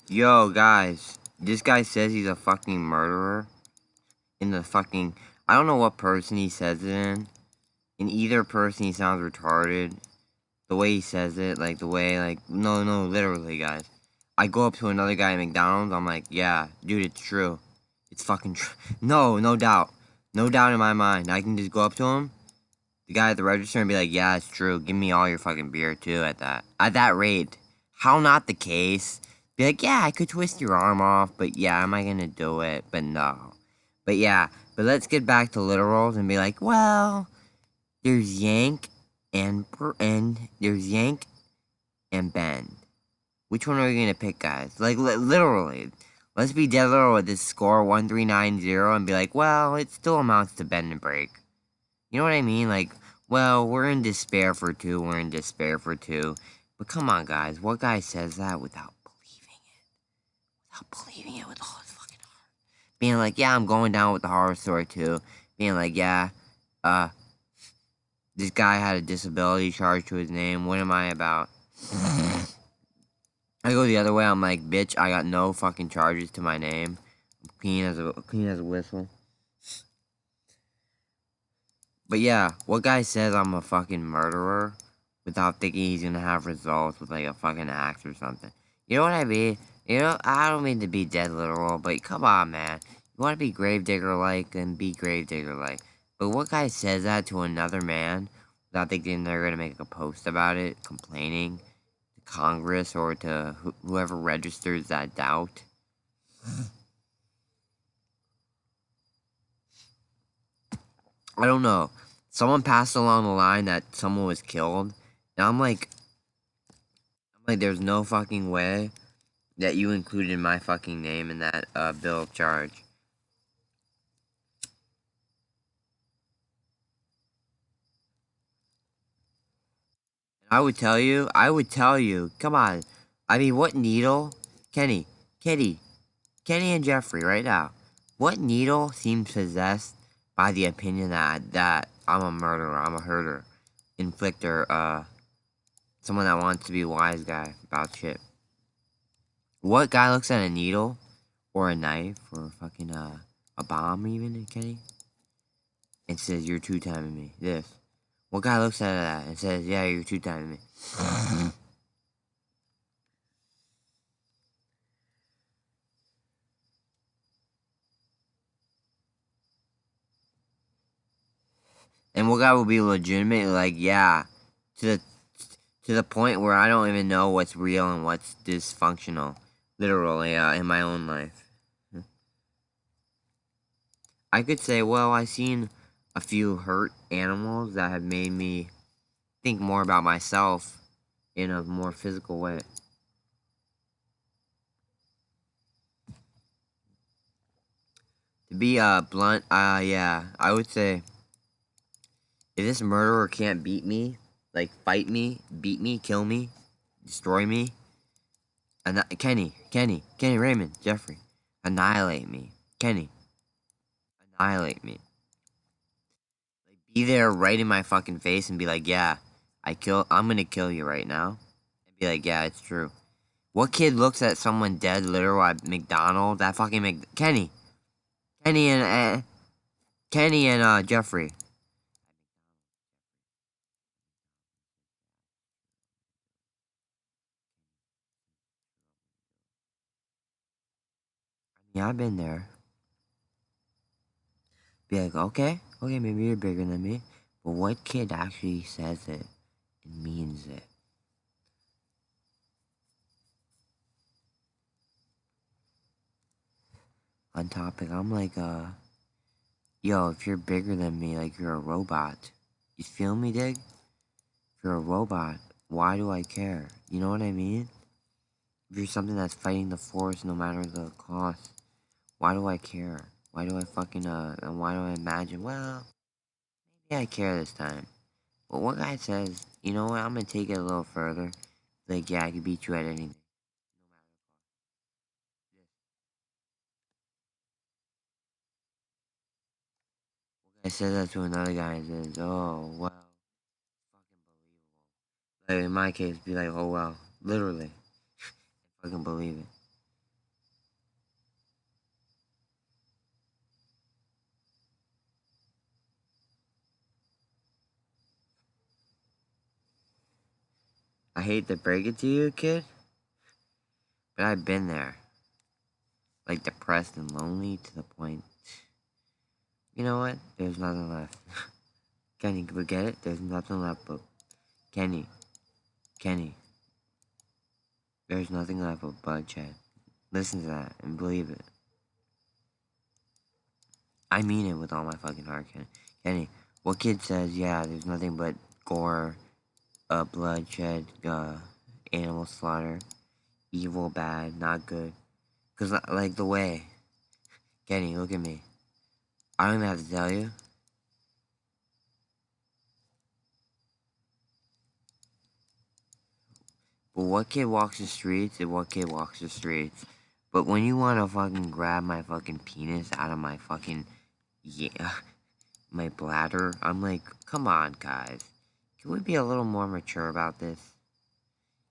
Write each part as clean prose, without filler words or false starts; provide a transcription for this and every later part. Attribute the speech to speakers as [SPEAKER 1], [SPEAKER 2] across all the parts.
[SPEAKER 1] Yo, guys, this guy says he's a fucking murderer. In the fucking... I don't know what person he says it in. In either person, he sounds retarded. The way he says it, like, the way, like... No, literally, guys. I go up to another guy at McDonald's, I'm like, yeah, dude, it's true. It's fucking true. No doubt. No doubt in my mind. I can just go up to him, the guy at the register, and be like, yeah, it's true. Give me all your fucking beer, too, at that rate. How not the case? Be like, yeah, I could twist your arm off, but yeah, am I gonna do it? But no. But yeah, but let's get back to literals and be like, well, there's Yank and there's Yank and Ben. Which one are we gonna pick, guys? Like, literally. Let's be dead literal with this score 1390 and be like, well, it still amounts to bend and break. You know what I mean? Like, well, we're in despair for two, But come on, guys. What guy says that without believing it? Without believing it with all his fucking heart. Being like, yeah, I'm going down with the horror story, too. Being like, yeah, this guy had a disability charged to his name. What am I about? I go the other way. I'm like, bitch, I got no fucking charges to my name. I'm clean as a whistle. But yeah, what guy says I'm a fucking murderer without thinking he's gonna have results with like a fucking axe or something? You know what I mean? You know, I don't mean to be dead literal, but come on, man. You want to be Gravedigger-like, then be Gravedigger-like. But what guy says that to another man without thinking they're gonna make a post about it, complaining to Congress or to whoever registers that doubt? I don't know. Someone passed along the line that someone was killed, and I'm like, there's no fucking way that you included my fucking name in that bill of charge. I would tell you, come on. I mean, what needle? Kenny, Kenny and Jeffrey, right now. What needle seems possessed by the opinion that I'm a murderer, I'm a herder, inflictor, someone that wants to be a wise guy about shit? What guy looks at a needle, or a knife, or fucking, a bomb even, Kenny, and says, you're two-timing me, this? What guy looks at that and says, yeah, you're two-timing me? And what guy will be legitimately like, yeah, to the point where I don't even know what's real and what's dysfunctional, literally, in my own life. I could say, well, I've seen a few hurt animals that have made me think more about myself in a more physical way. To be blunt, yeah, I would say if this murderer can't beat me, like fight me, beat me, kill me, destroy me, Kenny, Raymond, Jeffrey, annihilate me, Kenny, annihilate me. Like, be there right in my fucking face and be like, yeah, I'm gonna kill you right now. And be like, yeah, it's true. What kid looks at someone dead literal at McDonald's? That fucking Kenny and Jeffrey. Yeah, I've been there. Be like, okay, maybe you're bigger than me, but what kid actually says it and means it? On topic, I'm like, yo, if you're bigger than me, like you're a robot. You feel me, dig? If you're a robot, why do I care? You know what I mean? If you're something that's fighting the force no matter the cost, why do I care? Why do I fucking, and why do I imagine, well, maybe I care this time. But one guy says, you know what, I'm gonna take it a little further. Like, yeah, I can beat you at anything. I said that to another guy and says, oh, wow, fucking believable. Like, in my case, be like, oh, wow, literally, fucking believe it. I hate to break it to you, kid, but I've been there. Like, depressed and lonely to the point. You know what? There's nothing left. Kenny, forget it. There's nothing left but Kenny. There's nothing left but bloodshed. Listen to that and believe it. I mean it with all my fucking heart, Kenny. What kid says, yeah, there's nothing but gore, bloodshed, animal slaughter, evil, bad, not good. Cause like the way, Kenny, look at me. I don't even have to tell you. But what kid walks the streets and what kid walks the streets? But when you want to fucking grab my fucking penis out of my fucking, yeah, my bladder, I'm like, come on, guys. Can we be a little more mature about this?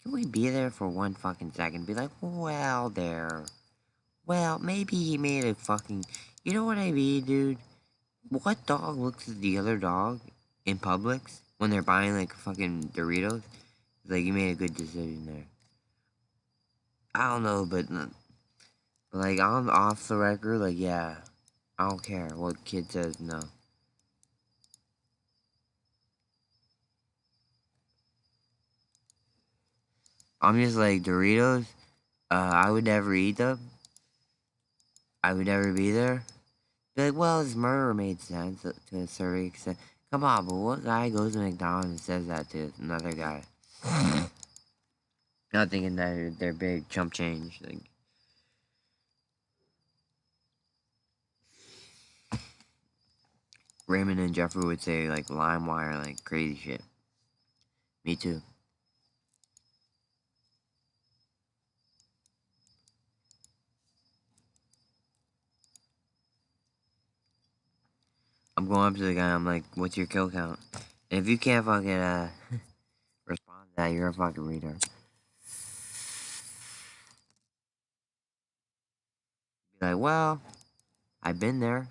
[SPEAKER 1] Can we be there for 1 fucking second? Be like, well, there. Well, maybe he made a fucking... You know what I mean, dude? What dog looks at the other dog in Publix when they're buying, like, fucking Doritos? Like, you made a good decision there. I don't know, but like, I'm off the record, like, yeah. I don't care what kid says no. I'm just like, Doritos, I would never eat them. I would never be there. Be like, well, his murder made sense to a certain extent. Come on, but what guy goes to McDonald's and says that to another guy? Not thinking that they're big chump change. Like, Raymond and Jeffrey would say, like, LimeWire, like, crazy shit. Me too. I'm going up to the guy, I'm like, what's your kill count? And if you can't fucking, respond to that, you're a fucking retard. Be like, well, I've been there.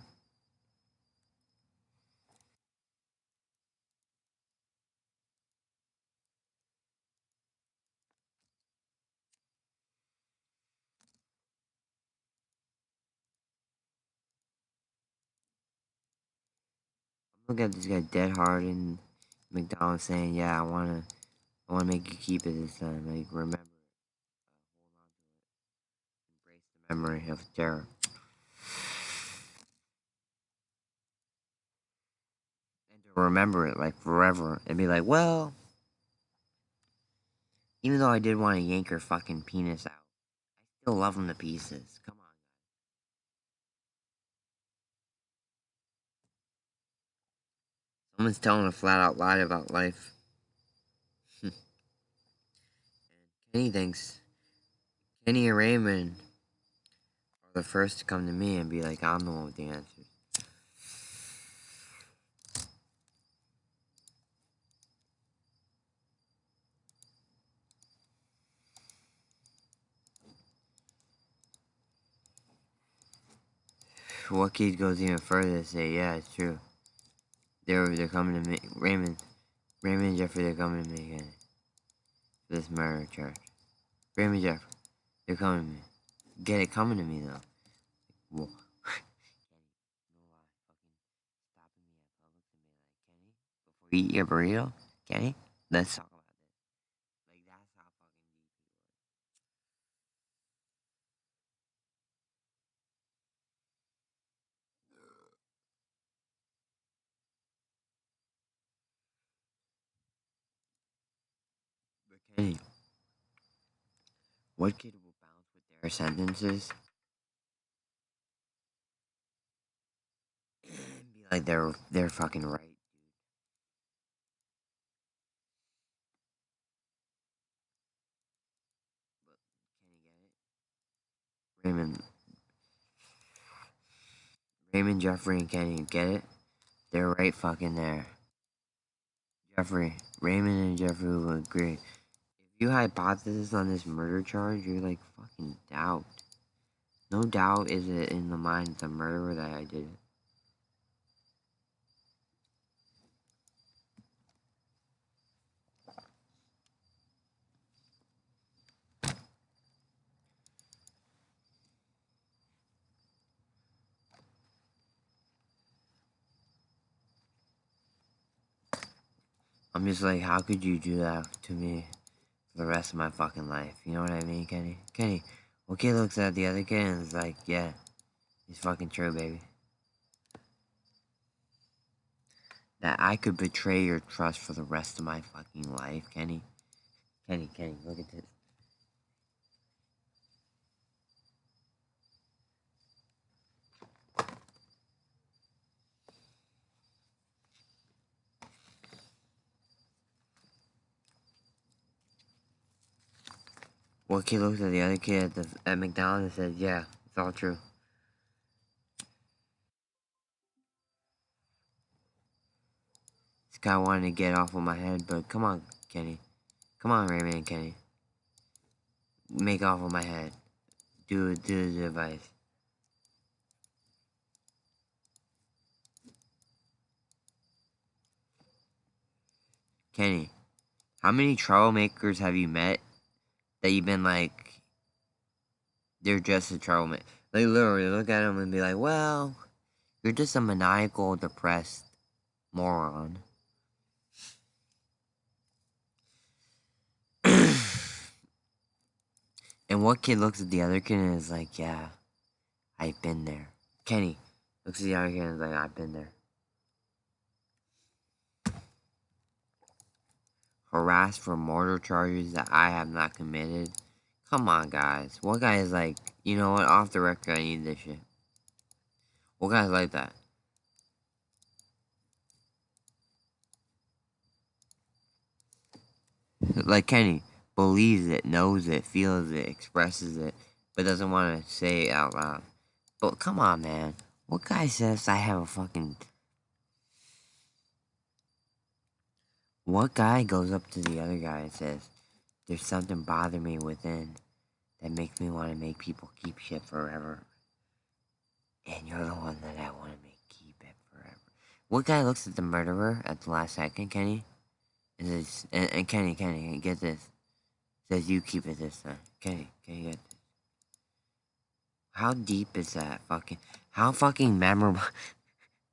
[SPEAKER 1] I'm looking at this guy dead hard in McDonald's saying, yeah, I wanna make you keep it this time. Like, remember it. Hold on to it. Embrace the memory of terror. And to remember it, like, forever. And be like, well, even though I did want to yank her fucking penis out, I still love him to pieces. Come on, guys. Someone's telling a flat out lie about life. And Kenny thinks, Kenny and Raymond are the first to come to me and be like, I'm the one with the answers. What kid goes even further to say, yeah, it's true. They're coming to me. Raymond and Jeffrey, they're coming to me again. For this murder charge. Raymond Jeffrey, they're coming to me. Get it coming to me, though. Whoa. Kenny, no lie. Fucking stopping me at Publix and being like, Kenny, before you eat your burrito, Kenny, let's talk about this. Like, that's how fucking deep he was. But Kenny, what kid will bounce with their sentences and be like they're fucking right, dude? But can you get it? Raymond, Jeffrey, and Kenny, get it? They're right fucking there. Raymond and Jeffrey will agree. If you hypothesis on this murder charge, you're like fucking doubt. No doubt is it in the mind of the murderer that I did it. I'm just like, how could you do that to me for the rest of my fucking life? You know what I mean, Kenny? Kenny, one kid looks at the other kid and is like, yeah, it's fucking true, baby. That I could betray your trust for the rest of my fucking life, Kenny. Kenny, look at this. One kid looks at the other kid at McDonald's and says, yeah, it's all true. This guy wanted to get off of my head, but come on, Kenny. Come on, Rayman, Kenny. Make off of my head. Do the advice. Kenny, how many troublemakers have you met that you've been like, they're just a troublemaker? Like, literally, look at them and be like, well, you're just a maniacal, depressed moron. And what kid looks at the other kid and is like, yeah, I've been there. Kenny looks at the other kid and is like, I've been there. Harassed for murder charges that I have not committed. Come on, guys. What guy is like, you know what, off the record, I need this shit. What guy's like that? Like Kenny believes it, knows it, feels it, expresses it, but doesn't want to say it out loud. But come on, man. What guy says I have a fucking... What guy goes up to the other guy and says, there's something bothering me within that makes me want to make people keep shit forever. And you're the one that I want to make keep it forever. What guy looks at the murderer at the last second, Kenny? And says, and Kenny, get this. Says, you keep it this time. Kenny, get this. How deep is that fucking... How fucking memorable...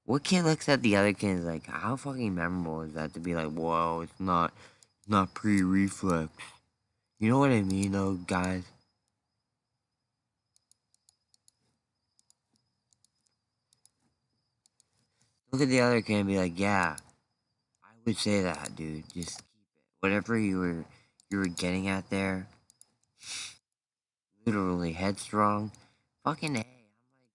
[SPEAKER 1] What kid looks at the other kid and is like, how fucking memorable is that to be like, whoa, it's not pre-reflex. You know what I mean, though, guys? Look at the other kid and be like, yeah, I would say that, dude. Just keep it. Whatever you were getting at there, literally headstrong. Fucking A. I'm like, shit, dude.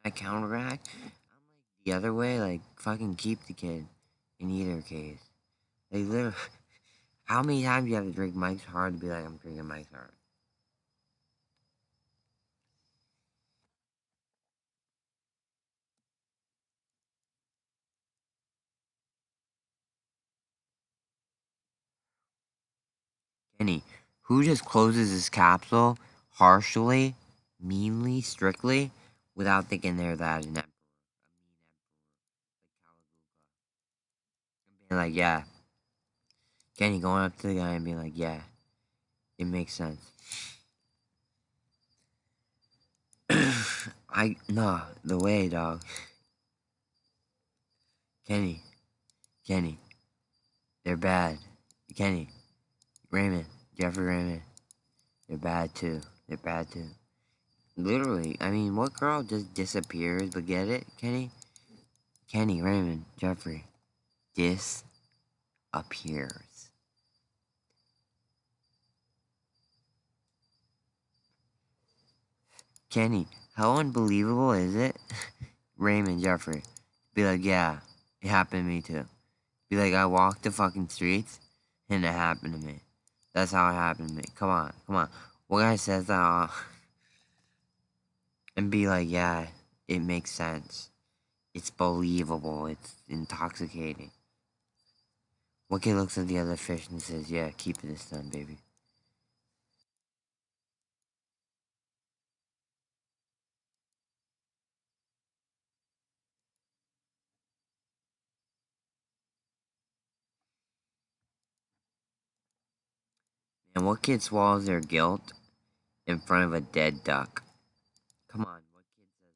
[SPEAKER 1] Can I counteract? I'm like the other way, like, fucking keep the kid in either case. Like, literally, how many times do you have to drink Mike's Hard to be like, I'm drinking Mike's Hard? Kenny, who just closes his capsule harshly, meanly, strictly, without thinking they're that an emperor, a mean emperor, like Caligoga. And being like, yeah. Kenny going up to the guy and being like, yeah, it makes sense. Nah, the way, dog. Kenny, they're bad. Kenny, Raymond, Jeffrey Raymond, they're bad too. Literally, I mean, what girl just disappears, but get it, Kenny? Kenny, Raymond, Jeffrey, disappears. Kenny, how unbelievable is it? Raymond, Jeffrey, be like, yeah, it happened to me too. Be like, I walked the fucking streets, and it happened to me. That's how it happened to me. Come on. What guy says that? And be like, yeah, it makes sense. It's believable. It's intoxicating. What kid looks at the other fish and says, yeah, keep it this time, baby. And what kid swallows their guilt in front of a dead duck? Come on, what kid says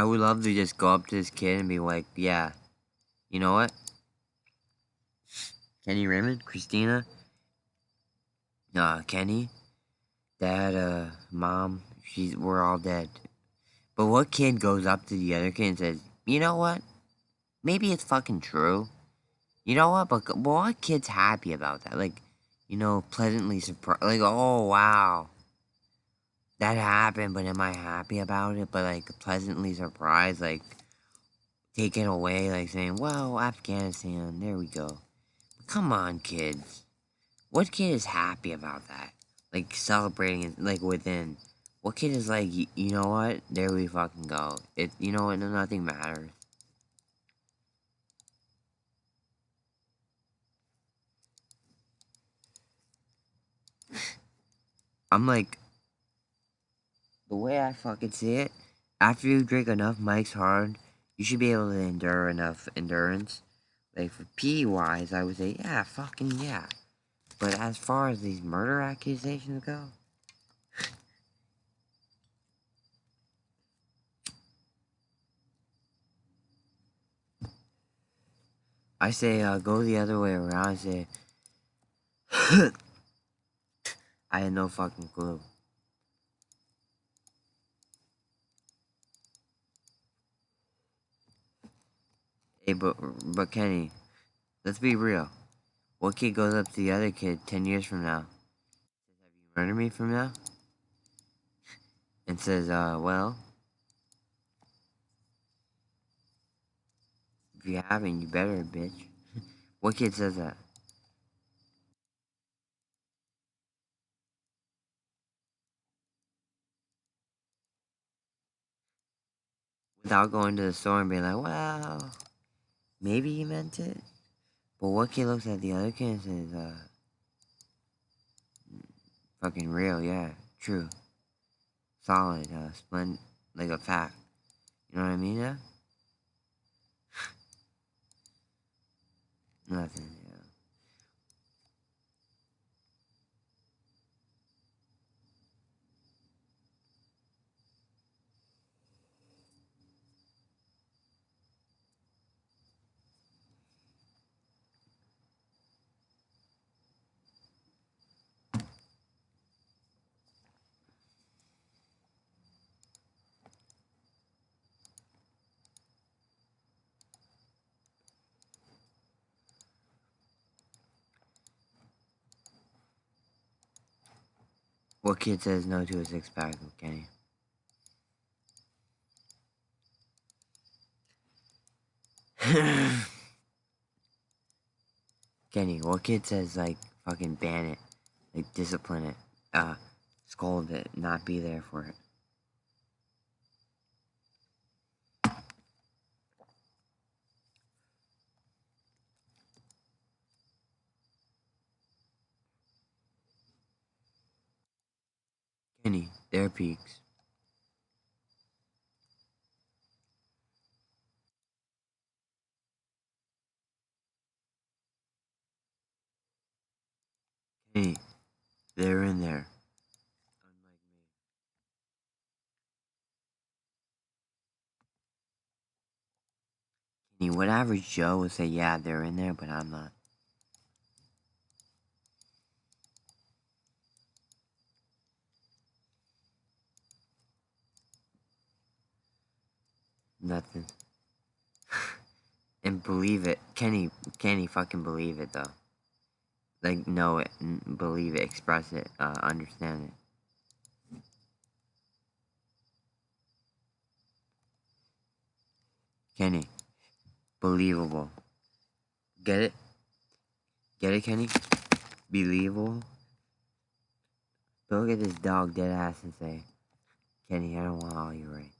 [SPEAKER 1] I would love to just go up to this kid and be like, yeah, you know what? Kenny Raymond, Christina, Kenny, Dad, Mom, we're all dead. But what kid goes up to the other kid and says, you know what? Maybe it's fucking true. You know what? But what kid's happy about that? Like, pleasantly surprised. Like, oh, wow. That happened, but am I happy about it? But, like, pleasantly surprised, like, taken away, like, saying, well, Afghanistan, there we go. But come on, kids. What kid is happy about that? Like, celebrating it, like, within. What kid is like, you know what? There we fucking go. You know what? Nothing matters. I'm like, the way I fucking see it, after you drink enough Mike's Hard, you should be able to endure enough endurance. Like, for PE-wise, I would say, yeah, fucking yeah. But as far as these murder accusations go, I say, go the other way around. I say, I had no fucking clue. Hey, but Kenny, let's be real. What kid goes up to the other kid 10 years from now? Says, have you murdered me from now? And says, well, if you haven't, you better, bitch. What kid says that? Without going to the store and being like, well, maybe you meant it. But what kid looks at the other kid and says, fucking real, yeah, true, solid, splendid, like a fact. You know what I mean, yeah? Nothing, yeah. What kid says no to a six-pack, Kenny? Kenny, what kid says, like, fucking ban it, like, discipline it, scold it, not be there for it? Kenny, their peaks. Kenny, they're in there. Unlike me. Kenny, what average Joe would say, yeah, they're in there, but I'm not. Nothing. And believe it. Kenny, fucking believe it, though. Like, know it, believe it, express it, understand it. Kenny, believable. Get it? Get it, Kenny? Believable? Don't look at this dog dead ass and say, Kenny, I don't want all your rights.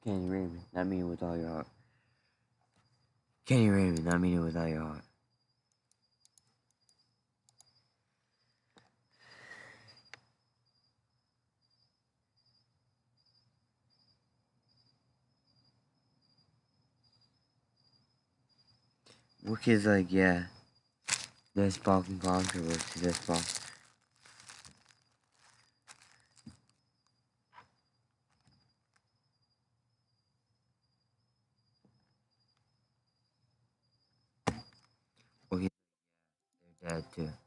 [SPEAKER 1] Kenny Raymond, not me with all your heart. Kenny Raymond, let me know without your heart. Wicked's like, yeah. There's fucking controversy, this fuck. Wicked, they're dead too.